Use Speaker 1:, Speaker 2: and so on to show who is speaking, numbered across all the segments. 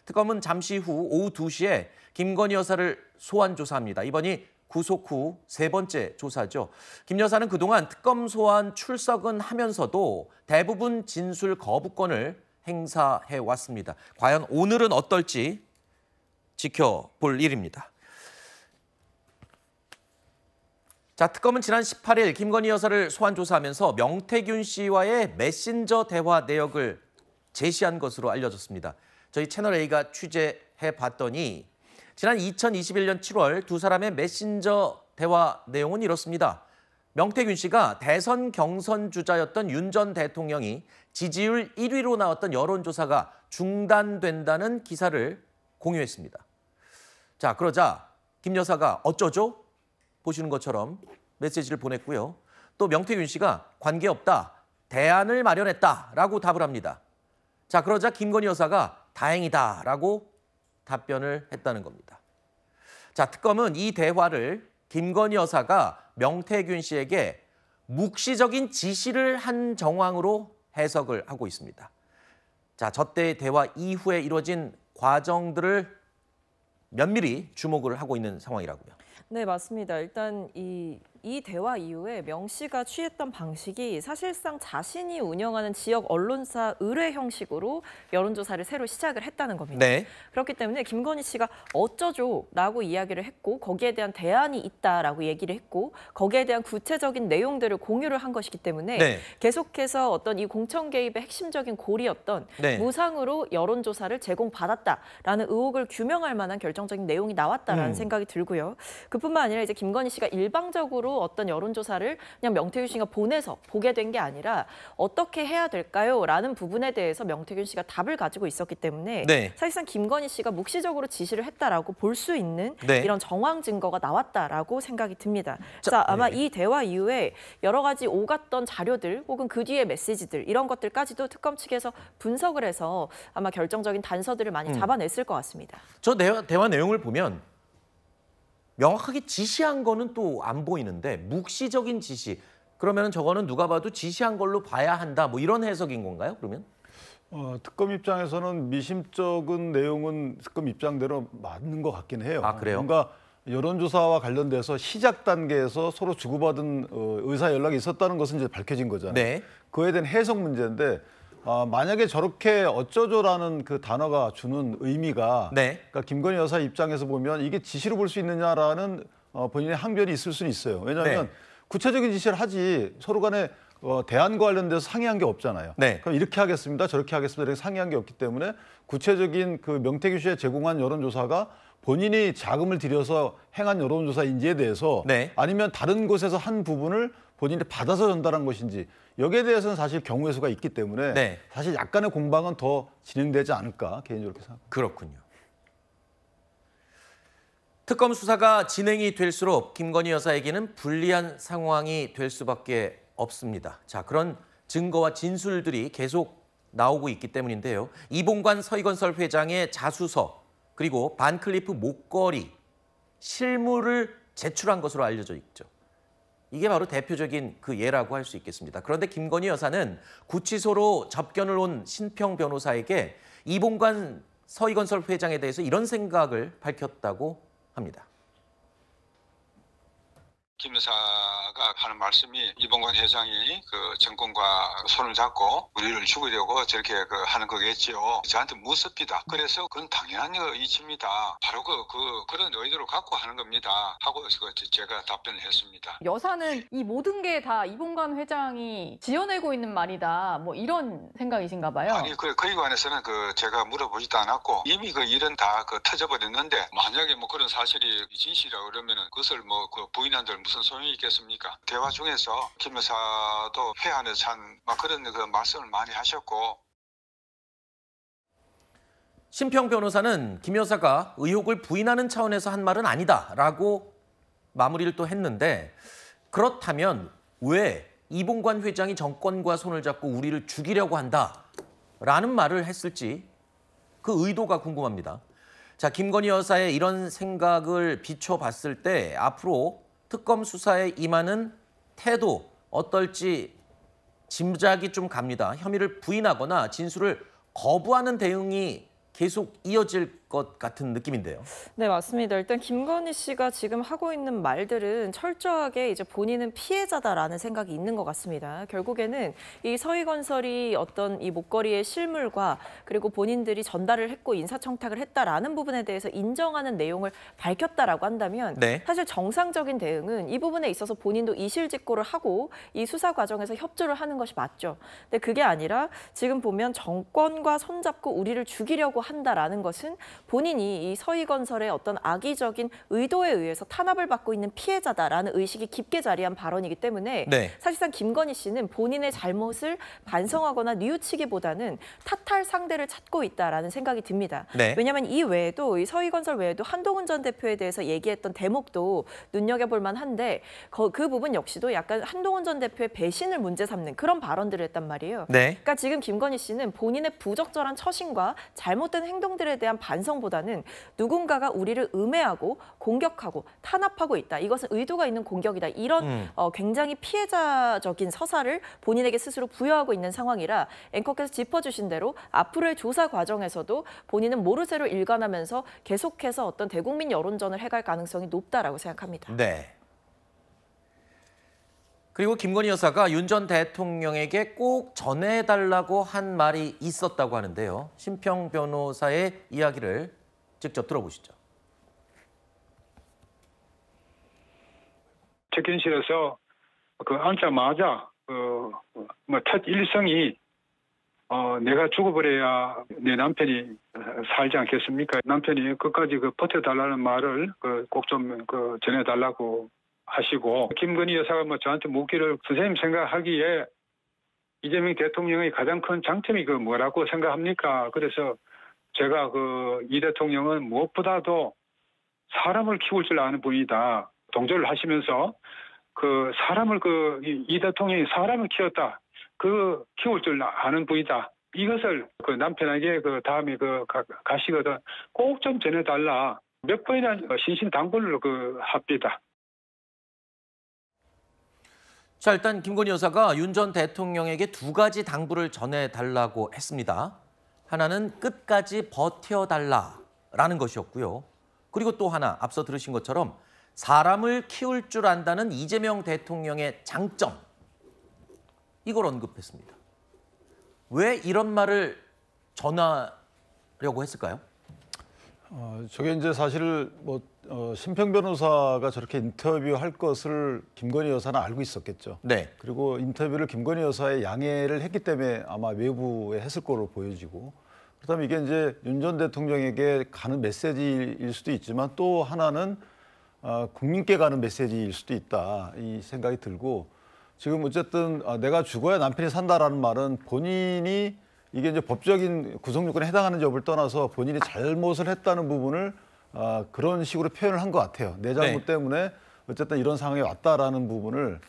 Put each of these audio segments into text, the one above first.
Speaker 1: 특검은 잠시 후 오후 2시에 김건희 여사를 소환 조사합니다. 이번이 구속 후 세 번째 조사죠. 김 여사는 그동안 특검 소환 출석은 하면서도 대부분 진술 거부권을 행사해 왔습니다. 과연 오늘은 어떨지 지켜볼 일입니다. 자, 특검은 지난 18일 김건희 여사를 소환 조사하면서 명태균 씨와의 메신저 대화 내역을 제시한 것으로 알려졌습니다. 저희 채널A가 취재해 봤더니 지난 2021년 7월 두 사람의 메신저 대화 내용은 이렇습니다. 명태균 씨가 대선 경선 주자였던 윤 전 대통령이 지지율 1위로 나왔던 여론조사가 중단된다는 기사를 공유했습니다. 자, 그러자 김 여사가 어쩌죠? 보시는 것처럼 메시지를 보냈고요. 또 명태균 씨가 관계없다, 대안을 마련했다라고 답을 합니다. 자, 그러자 김건희 여사가 다행이다라고 답변을 했다는 겁니다. 자, 특검은 이 대화를 김건희 여사가 명태균 씨에게 묵시적인 지시를 한 정황으로 해석을 하고 있습니다. 자, 저때의 대화 이후에 이루어진 과정들을 면밀히 주목을 하고 있는 상황이라고요.
Speaker 2: 네, 맞습니다. 일단 이 대화 이후에 명 씨가 취했던 방식이 사실상 자신이 운영하는 지역 언론사 의뢰 형식으로 여론조사를 새로 시작을 했다는 겁니다.
Speaker 1: 네.
Speaker 2: 그렇기 때문에 김건희 씨가 어쩌죠라고 이야기를 했고 거기에 대한 대안이 있다라고 얘기를 했고 거기에 대한 구체적인 내용들을 공유를 한 것이기 때문에
Speaker 1: 네.
Speaker 2: 계속해서 어떤 이 공천 개입의 핵심적인 골이었던
Speaker 1: 네.
Speaker 2: 무상으로 여론조사를 제공받았다라는 의혹을 규명할 만한 결정적인 내용이 나왔다라는 생각이 들고요. 그뿐만 아니라 이제 김건희 씨가 일방적으로 어떤 여론조사를 그냥 명태균 씨가 보내서 보게 된 게 아니라 어떻게 해야 될까요? 라는 부분에 대해서 명태균 씨가 답을 가지고 있었기 때문에
Speaker 1: 네.
Speaker 2: 사실상 김건희 씨가 묵시적으로 지시를 했다라고 볼 수 있는
Speaker 1: 네.
Speaker 2: 이런 정황 증거가 나왔다라고 생각이 듭니다. 자, 아마
Speaker 1: 네.
Speaker 2: 이 대화 이후에 여러 가지 오갔던 자료들 혹은 그 뒤에 메시지들 이런 것들까지도 특검 측에서 분석을 해서 아마 결정적인 단서들을 많이 잡아냈을 것 같습니다.
Speaker 1: 저 대화 내용을 보면 명확하게 지시한 거는 또 안 보이는데 묵시적인 지시. 그러면 저거는 누가 봐도 지시한 걸로 봐야 한다. 뭐 이런 해석인 건가요? 그러면?
Speaker 3: 특검 입장에서는 미심쩍은 내용은 특검 입장대로 맞는 것 같긴 해요.
Speaker 1: 아, 그래요?
Speaker 3: 뭔가 여론조사와 관련돼서 시작 단계에서 서로 주고받은 의사 연락이 있었다는 것은 이제 밝혀진 거잖아요.
Speaker 1: 네.
Speaker 3: 그에 대한 해석 문제인데 만약에 저렇게 어쩌죠라는 그 단어가 주는 의미가
Speaker 1: 네.
Speaker 3: 그러니까 김건희 여사 입장에서 보면 이게 지시로 볼 수 있느냐라는 본인의 항변이 있을 수는 있어요. 왜냐하면
Speaker 1: 네.
Speaker 3: 구체적인 지시를 하지 서로 간에 대안과 관련돼서 상의한 게 없잖아요.
Speaker 1: 네.
Speaker 3: 그럼 이렇게 하겠습니다, 저렇게 하겠습니다 이렇게 상의한 게 없기 때문에 구체적인 그 명태균 씨에 제공한 여론조사가 본인이 자금을 들여서 행한 여론조사인지에 대해서
Speaker 1: 네.
Speaker 3: 아니면 다른 곳에서 한 부분을 본인이 받아서 전달한 것인지 여기에 대해서는 사실 경우의 수가 있기 때문에
Speaker 1: 네.
Speaker 3: 사실 약간의 공방은 더 진행되지 않을까 개인적으로 생각합니다.
Speaker 1: 그렇군요. 특검 수사가 진행이 될수록 김건희 여사에게는 불리한 상황이 될 수밖에 없습니다. 자, 그런 증거와 진술들이 계속 나오고 있기 때문인데요. 이봉관 서희건설 회장의 자수서 그리고 반클리프 목걸이 실물을 제출한 것으로 알려져 있죠. 이게 바로 대표적인 그 예라고 할 수 있겠습니다. 그런데 김건희 여사는 구치소로 접견을 온 신평 변호사에게 이봉관 서희건설 회장에 대해서 이런 생각을 밝혔다고 합니다.
Speaker 4: 김 여사가 하는 말씀이 이봉관 회장이 그 정권과 손을 잡고 우리를 죽이려고 저렇게 하는 거겠지요. 저한테 무섭니다. 그래서 그건 당연한 이치입니다. 바로 그런 의도를 갖고 하는 겁니다. 하고 제가 답변을 했습니다.
Speaker 5: 여사는 이 모든 게 다 이봉관 회장이 지어내고 있는 말이다. 뭐 이런 생각이신가 봐요.
Speaker 4: 아니 그에 관해서는 제가 물어보지도 않았고 이미 그 일은 다 터져버렸는데 만약에 뭐 그런 사실이 진실이라 그러면은 그것을 뭐 부인한들 무슨 소용이 있겠습니까? 대화 중에서 김 여사도 회한에서 막 그런 말씀을 많이 하셨고.
Speaker 1: 신평 변호사는 김 여사가 의혹을 부인하는 차원에서 한 말은 아니다라고 마무리를 또 했는데 그렇다면 왜 이봉관 회장이 정권과 손을 잡고 우리를 죽이려고 한다라는 말을 했을지 그 의도가 궁금합니다. 자, 김건희 여사의 이런 생각을 비춰봤을 때 앞으로 특검 수사에 임하는 태도 어떨지 짐작이 좀 갑니다. 혐의를 부인하거나 진술을 거부하는 대응이 계속 이어질 것 같은 느낌인데요.
Speaker 2: 네, 맞습니다. 일단 김건희 씨가 지금 하고 있는 말들은 철저하게 이제 본인은 피해자다라는 생각이 있는 것 같습니다. 결국에는 이 서희건설이 어떤 이 목걸이의 실물과 그리고 본인들이 전달을 했고 인사청탁을 했다라는 부분에 대해서 인정하는 내용을 밝혔다라고 한다면
Speaker 1: 네.
Speaker 2: 사실 정상적인 대응은 이 부분에 있어서 본인도 이실직고를 하고 이 수사 과정에서 협조를 하는 것이 맞죠. 근데 그게 아니라 지금 보면 정권과 손잡고 우리를 죽이려고 한다라는 것은 본인이 이 서희건설의 어떤 악의적인 의도에 의해서 탄압을 받고 있는 피해자다라는 의식이 깊게 자리한 발언이기 때문에
Speaker 1: 네.
Speaker 2: 사실상 김건희 씨는 본인의 잘못을 반성하거나 뉘우치기보다는 탓할 상대를 찾고 있다라는 생각이 듭니다.
Speaker 1: 네.
Speaker 2: 왜냐하면 이 외에도 이 서희건설 외에도 한동훈 전 대표에 대해서 얘기했던 대목도 눈여겨볼 만한데 그 부분 역시도 약간 한동훈 전 대표의 배신을 문제 삼는 그런 발언들을 했단 말이에요.
Speaker 1: 네.
Speaker 2: 그러니까 지금 김건희 씨는 본인의 부적절한 처신과 잘못된 행동들에 대한 반성보다는 누군가가 우리를 음해하고 공격하고 탄압하고 있다. 이것은 의도가 있는 공격이다. 이런 굉장히 피해자적인 서사를 본인에게 스스로 부여하고 있는 상황이라 앵커께서 짚어주신 대로 앞으로의 조사 과정에서도 본인은 모르쇠로 일관하면서 계속해서 어떤 대국민 여론전을 해갈 가능성이 높다라고 생각합니다.
Speaker 1: 네. 그리고 김건희 여사가 윤 전 대통령에게 꼭 전해달라고 한 말이 있었다고 하는데요. 심평 변호사의 이야기를 직접 들어보시죠.
Speaker 6: 접견실에서 앉자마자 첫 일성이 내가 죽어버려야 내 남편이 살지 않겠습니까? 남편이 끝까지 버텨달라는 말을 꼭 좀 전해달라고 하시고 김건희 여사가 저한테 묻기를 선생님 생각하기에 이재명 대통령의 가장 큰 장점이 뭐라고 생각합니까? 그래서 제가 이 대통령은 무엇보다도 사람을 키울 줄 아는 분이다. 동조를 하시면서 사람을 이 대통령이 사람을 키웠다. 키울 줄 아는 분이다. 이것을 남편에게 다음에 가시거든 꼭 좀 전해달라. 몇 번이나 신신당부를 합니다.
Speaker 1: 자, 일단 김건희 여사가 윤 전 대통령에게 두 가지 당부를 전해달라고 했습니다. 하나는 끝까지 버텨달라라는 것이었고요. 그리고 또 하나, 앞서 들으신 것처럼 사람을 키울 줄 안다는 이재명 대통령의 장점, 이걸 언급했습니다. 왜 이런 말을 전하려고 했을까요?
Speaker 3: 저게 이제 사실 심평 변호사가 저렇게 인터뷰할 것을 김건희 여사는 알고 있었겠죠.
Speaker 1: 네.
Speaker 3: 그리고 인터뷰를 김건희 여사의 양해를 했기 때문에 아마 외부에 했을 거로 보여지고, 그렇다면 이게 이제 윤 전 대통령에게 가는 메시지일 수도 있지만 또 하나는 국민께 가는 메시지일 수도 있다, 이 생각이 들고, 지금 어쨌든 내가 죽어야 남편이 산다라는 말은 본인이 이게 이제 법적인 구성 요건에 해당하는 여부를 떠나서 본인이 잘못을 했다는 부분을 그런 식으로 표현을 한 것 같아요. 내 잘못 때문에 어쨌든 이런 상황에 왔다라는 부분을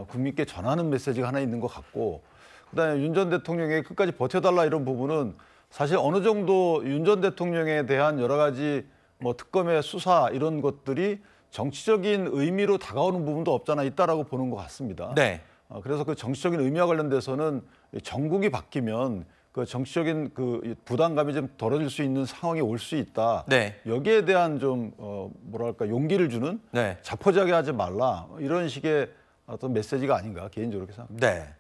Speaker 3: 국민께 전하는 메시지가 하나 있는 것 같고, 그다음에 윤 전 대통령에게 끝까지 버텨달라 이런 부분은 사실 어느 정도 윤 전 대통령에 대한 여러 가지 특검의 수사 이런 것들이 정치적인 의미로 다가오는 부분도 없잖아 있다라고 보는 것 같습니다.
Speaker 1: 네.
Speaker 3: 그래서 그 정치적인 의미와 관련돼서는 정국이 바뀌면 그 정치적인 부담감이 좀 덜어질 수 있는 상황이 올 수 있다.
Speaker 1: 네.
Speaker 3: 여기에 대한 좀 용기를 주는
Speaker 1: 네.
Speaker 3: 자포자기하지 말라 이런 식의 어떤 메시지가 아닌가 개인적으로 그렇게 생각합니다.
Speaker 1: 네.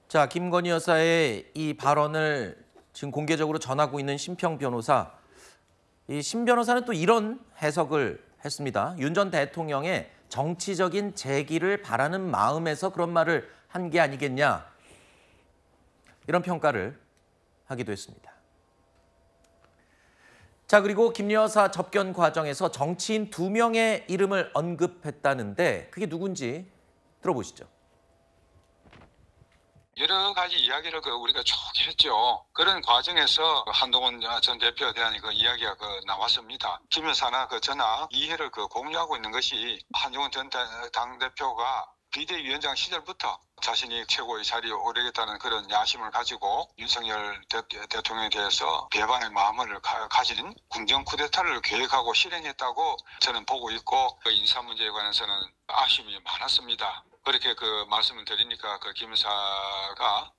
Speaker 1: 자, 김건희 여사의 이 발언을 지금 공개적으로 전하고 있는 심평 변호사. 이 심 변호사는 또 이런 해석을 했습니다. 윤 전 대통령의 정치적인 재기를 바라는 마음에서 그런 말을 한 게 아니겠냐. 이런 평가를 하기도 했습니다. 자, 그리고 김 여사 접견 과정에서 정치인 2명의 이름을 언급했다는데 그게 누군지 들어보시죠.
Speaker 4: 여러 가지 이야기를 우리가 쭉 했죠. 그런 과정에서 한동훈 전 대표에 대한 이야기가 나왔습니다. 김 여사나 저나 이해를 공유하고 있는 것이 한동훈 전 당대표가 비대위원장 시절부터 자신이 최고의 자리에 오르겠다는 그런 야심을 가지고 윤석열 대통령에 대해서 배반의 마음을 가진 궁정 쿠데타를 계획하고 실행했다고 저는 보고 있고 인사 문제에 관해서는 아쉬움이 많았습니다. 그렇게 그 말씀을 드리니까 그 김사가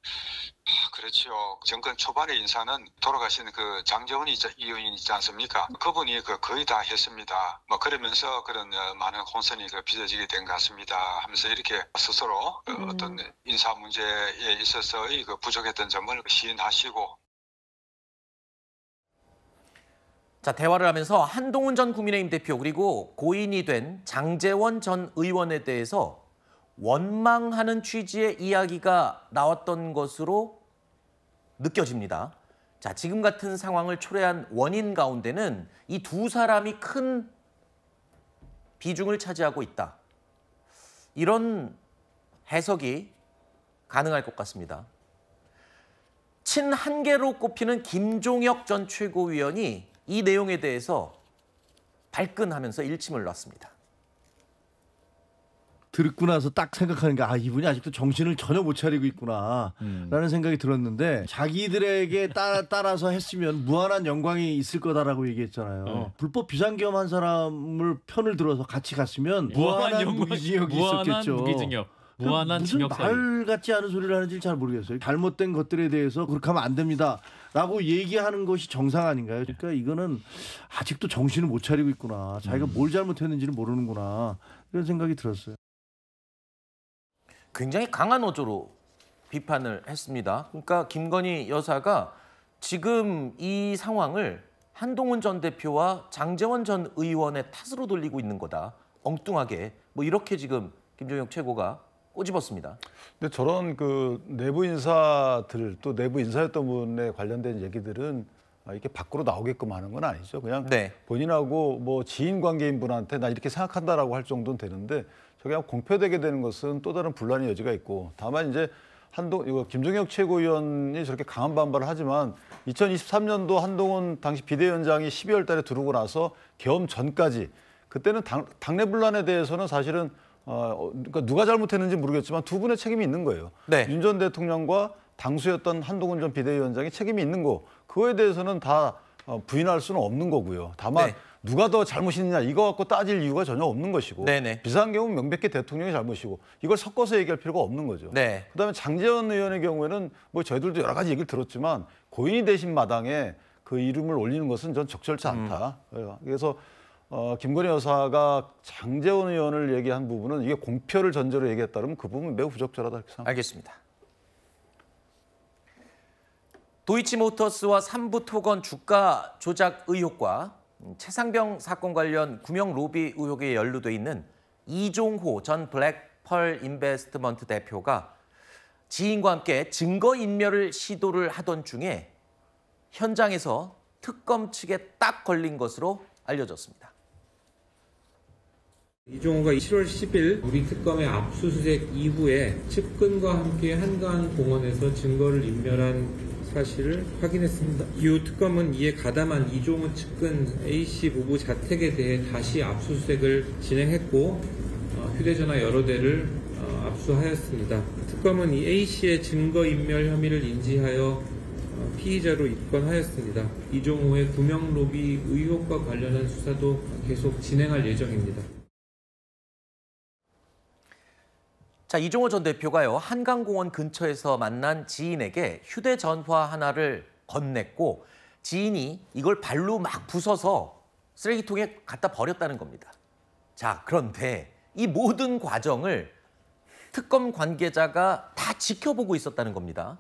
Speaker 4: 그렇지요. 정권 초반의 인사는 돌아가신 그 장제원 의원 있지 않습니까? 그분이 그 거의 다 했습니다. 뭐 그러면서 그런 많은 혼선이 그 빚어지게 된 것 같습니다. 하면서 이렇게 스스로 어떤 인사 문제에 있어서의 그 부족했던 점을 시인하시고.
Speaker 1: 자, 대화를 하면서 한동훈 전 국민의힘 대표 그리고 고인이 된 장제원 전 의원에 대해서 원망하는 취지의 이야기가 나왔던 것으로 느껴집니다. 자, 지금 같은 상황을 초래한 원인 가운데는 이 두 사람이 큰 비중을 차지하고 있다. 이런 해석이 가능할 것 같습니다. 친한계로 꼽히는 김종혁 전 최고위원이 이 내용에 대해서 발끈하면서 일침을 놨습니다.
Speaker 7: 듣고 나서 딱 생각하는 게 이분이 아직도 정신을 전혀 못 차리고 있구나 라는 생각이 들었는데 자기들에게 따라서 했으면 무한한 영광이 있을 거다라고 얘기했잖아요. 불법 비상계엄한 사람을 편을 들어서 같이 갔으면 무한한 무기징역이 있었겠죠.
Speaker 8: 무기징역. 무한한
Speaker 7: 무슨
Speaker 8: 징역 사유.
Speaker 7: 말 같지 않은 소리를 하는지 잘 모르겠어요. 잘못된 것들에 대해서 그렇게 하면 안 됩니다라고 얘기하는 것이 정상 아닌가요? 그러니까 이거는 아직도 정신을 못 차리고 있구나. 자기가 뭘 잘못했는지는 모르는구나. 이런 생각이 들었어요.
Speaker 1: 굉장히 강한 어조로 비판을 했습니다. 그러니까 김건희 여사가 지금 이 상황을 한동훈 전 대표와 장제원 전 의원의 탓으로 돌리고 있는 거다. 엉뚱하게 뭐 이렇게 지금 김종혁 최고가 꼬집었습니다.
Speaker 3: 근데 저런 그 내부 인사들 또 내부 인사였던 분에 관련된 얘기들은 이렇게 밖으로 나오게끔 하는 건 아니죠. 그냥
Speaker 1: 네.
Speaker 3: 본인하고 뭐 지인 관계인 분한테 나 이렇게 생각한다라고 할 정도는 되는데 저게 공표되게 되는 것은 또 다른 분란의 여지가 있고 다만 이제 김종혁 최고위원이 저렇게 강한 반발을 하지만 2023년도 한동훈 당시 비대위원장이 12월 달에 들어오고 나서 계엄 전까지 그때는 당내 분란에 대해서는 사실은 그러니까 누가 잘못했는지 모르겠지만 두 분의 책임이 있는 거예요.
Speaker 1: 네.
Speaker 3: 윤 전 대통령과 당수였던 한동훈 전 비대위원장이 책임이 있는 거. 그거에 대해서는 다 부인할 수는 없는 거고요. 다만
Speaker 1: 네.
Speaker 3: 누가 더 잘못이 있느냐 이거 갖고 따질 이유가 전혀 없는 것이고
Speaker 1: 네네.
Speaker 3: 비상계엄은 명백히 대통령이 잘못이고 이걸 섞어서 얘기할 필요가 없는 거죠.
Speaker 1: 네.
Speaker 3: 그다음에 장제원 의원의 경우에는 뭐 저희들도 여러 가지 얘기를 들었지만 고인이 되신 마당에 그 이름을 올리는 것은 전 적절치 않다. 그래서 김건희 여사가 장제원 의원을 얘기한 부분은 이게 공표를 전제로 얘기했다면 그 부분은 매우 부적절하다 이렇게 생각합니다.
Speaker 1: 알겠습니다. 도이치모터스와 삼부토건 주가 조작 의혹과 최상병 사건 관련 구명 로비 의혹에 연루돼 있는 이종호 전 블랙펄 인베스트먼트 대표가 지인과 함께 증거인멸을 시도를 하던 중에 현장에서 특검 측에 딱 걸린 것으로 알려졌습니다.
Speaker 9: 이종호가 7월 10일 우리 특검의 압수수색 이후에 측근과 함께 한강공원에서 증거를 인멸한 사실을 확인했습니다. 이후 특검은 이에 가담한 이종호 측근 A씨 부부 자택에 대해 다시 압수수색을 진행했고 휴대전화 여러 대를 압수하였습니다. 특검은 이 A씨의 증거인멸 혐의를 인지하여 피의자로 입건하였습니다. 이종호의 구명 로비 의혹과 관련한 수사도 계속 진행할 예정입니다.
Speaker 1: 자, 이종호 전 대표가요, 한강공원 근처에서 만난 지인에게 휴대전화 하나를 건넸고 지인이 이걸 발로 막 부숴서 쓰레기통에 갖다 버렸다는 겁니다. 자, 그런데 이 모든 과정을 특검 관계자가 다 지켜보고 있었다는 겁니다.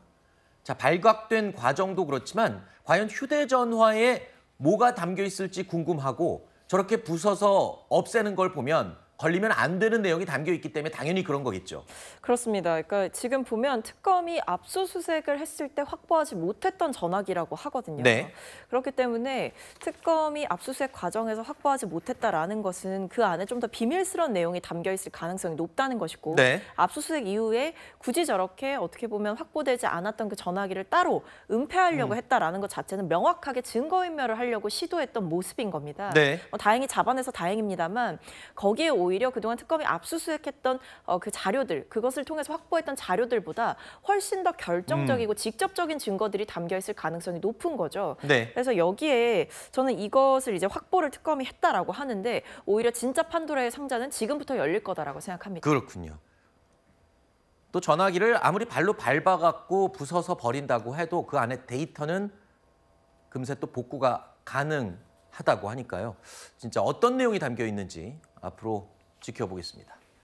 Speaker 1: 자, 발각된 과정도 그렇지만 과연 휴대전화에 뭐가 담겨 있을지 궁금하고 저렇게 부숴서 없애는 걸 보면 걸리면 안 되는 내용이 담겨 있기 때문에 당연히 그런 거겠죠.
Speaker 2: 그렇습니다. 그러니까 지금 보면 특검이 압수수색을 했을 때 확보하지 못했던 전화기라고 하거든요.
Speaker 1: 네.
Speaker 2: 그렇기 때문에 특검이 압수수색 과정에서 확보하지 못했다라는 것은 그 안에 좀 더 비밀스러운 내용이 담겨 있을 가능성이 높다는 것이고
Speaker 1: 네.
Speaker 2: 압수수색 이후에 굳이 저렇게 어떻게 보면 확보되지 않았던 그 전화기를 따로 은폐하려고 했다라는 것 자체는 명확하게 증거인멸을 하려고 시도했던 모습인 겁니다.
Speaker 1: 네.
Speaker 2: 다행히 잡아내서 다행입니다만 거기에 오히려 그동안 특검이 압수수색했던 그 자료들, 그것을 통해서 확보했던 자료들보다 훨씬 더 결정적이고 직접적인 증거들이 담겨 있을 가능성이 높은 거죠.
Speaker 1: 네.
Speaker 2: 그래서 여기에 저는 이것을 이제 확보를 특검이 했다라고 하는데 오히려 진짜 판도라의 상자는 지금부터 열릴 거다라고 생각합니다.
Speaker 1: 그렇군요. 또 전화기를 아무리 발로 밟아갖고 부숴서 버린다고 해도 그 안에 데이터는 금세 또 복구가 가능하다고 하니까요. 진짜 어떤 내용이 담겨 있는지 앞으로 지켜보겠습니다.